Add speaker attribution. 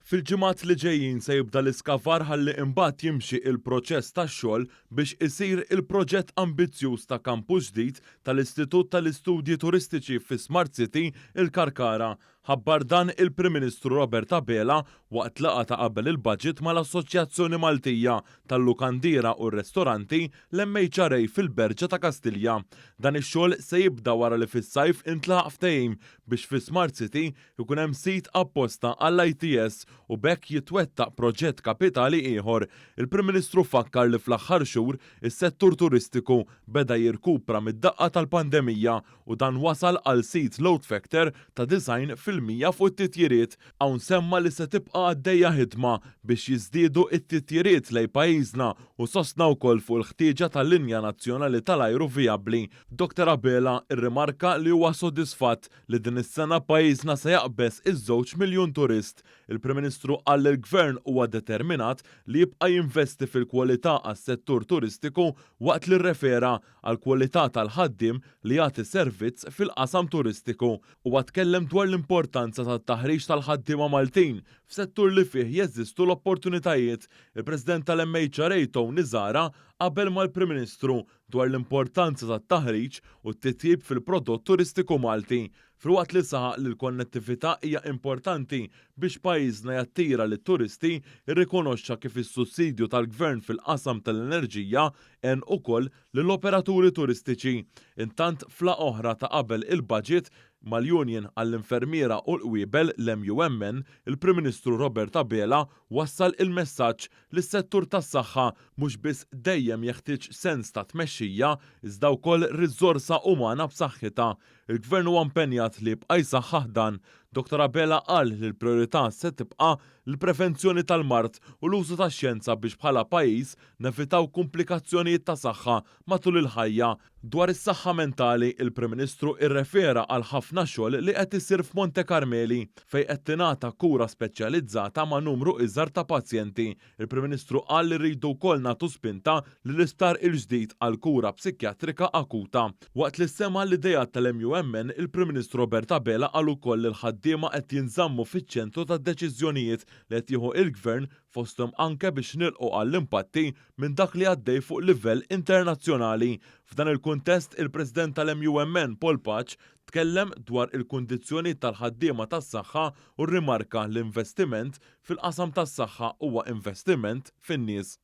Speaker 1: Fil-ġimgħat li ġejjin se jibda l-iskavar ħalli imbagħad jimxi il-proċess tax-xogħol biex isir il-proġett ambizzjuż ta' kampus ġdid tal-Istitut tal-Istudji Turistiċi fi Smart City il-Karkara. Ħabbar dan il-Prim Ministru Robert Abela waqt laqgħa ta' qabel il-budget mal-Assoċjazzjoni Maltija tal-Lukandira u r-Restoranti l-MHRA fil-Berġa ta' Kastilja. Dan ix-xogħol se jibda wara li fis-sajf intlaħaq ftehim biex fi Smart City ikun hemm sit apposta għall-ITS u bekk jitwettaq proġett kapitali ieħor. Il-Prim Ministru fakkar li fl-aħħar xhur is-settur turistiku beda jirkupra mid-daqqa tal-pandemija u dan wasal għal sit load factor ta' 90% fuq it-titjiriet. Hawn semma li se tibqa' għaddejja ħidma biex jiżdiedu it-titjiriet lejn pajjiżna u sostna wkoll fuq il-ħtieġa tal-linja nazzjonali tal-ajru vijabbli. Dr. Abela irrimarka li huwa sodisfatt li din is-sena pajjiżna se jaqbeż iż-2 miljun turist. Il-Prim Ministru qal li l-Gvern huwa determinat li jibqa' jinvesti fil-kwalità għas-settur turistiku waqt li rrefera għal kwalità tal-ħaddiem li jagħti servizz fil-qasam turistiku u tkellem dwar l-importanza tat-taħriġ tal-ħaddiema Maltin f'settur li fih jeżistu l-opportunitajiet. Il-President tal-MHRA Tony Zara qabel mal-Prim Ministru dwar l-importanza tat-taħriġ u t-titjib fil-prodott turistiku Malti. Filwaqt li saħaq li l-konnettività hija importanti biex pajjiżna jattira lit-turisti irrikonoxxa kif is-sussidju tal-Gvern fil-qasam tal-enerġija għen ukoll lill-operaturi turistiċi. Intant fla oħra ta' qabel il-budget mal-Union għall-Infermiera u l-Qwiebel l-MUMN, il-Prim Ministru Robert Abela wassal il-messaġġ li s-settur tas-saħħa mhux biss dejjem jeħtieġ sens ta' tmexxija iżda wkoll riżorsa umana b'saħħitha. Il-Gvern huwa impenjat li jibqa' jsaħħaħ dan. Dr. Abela qal li l-priorità se tibqa' l-prevenzjoni tal-mard u l-użu tax-xjenza biex bħala pajjiż nevitaw komplikazzjonijiet ta' saħħa matul il-ħajja. Dwar is-saħħa mentali, il-Prim Ministru irrefera għal ħafna xogħol li qed isir f'Monte Carmeli fejn qed tingħata kura speċjalizzata ma' numru iżgħar ta' pazjenti. Il-Prim Ministru qal li rridu wkoll nagħtu spinta lill-isptar il-ġdid għal kura psikjatrika akuta. Waqt li sema l-idejat tal-MUMN, il-Prim Ministru Robert Abela qal ukoll li l-ħaddiema qed jinżammu fiċ-ċentru tad-deċiżjonijiet li qed jieħu il-Gvern fosthom anke biex nilqgħu għall-impatti minn dak li għaddej fuq livell internazzjonali. F'dan il-kuntest il-President tal-MUMN Paul Patch tkellem dwar il-kundizzjoni tal-ħaddiema tas-saħħa u rrimarka l-investiment fil-qasam tas-saħħa huwa investiment fin-nies.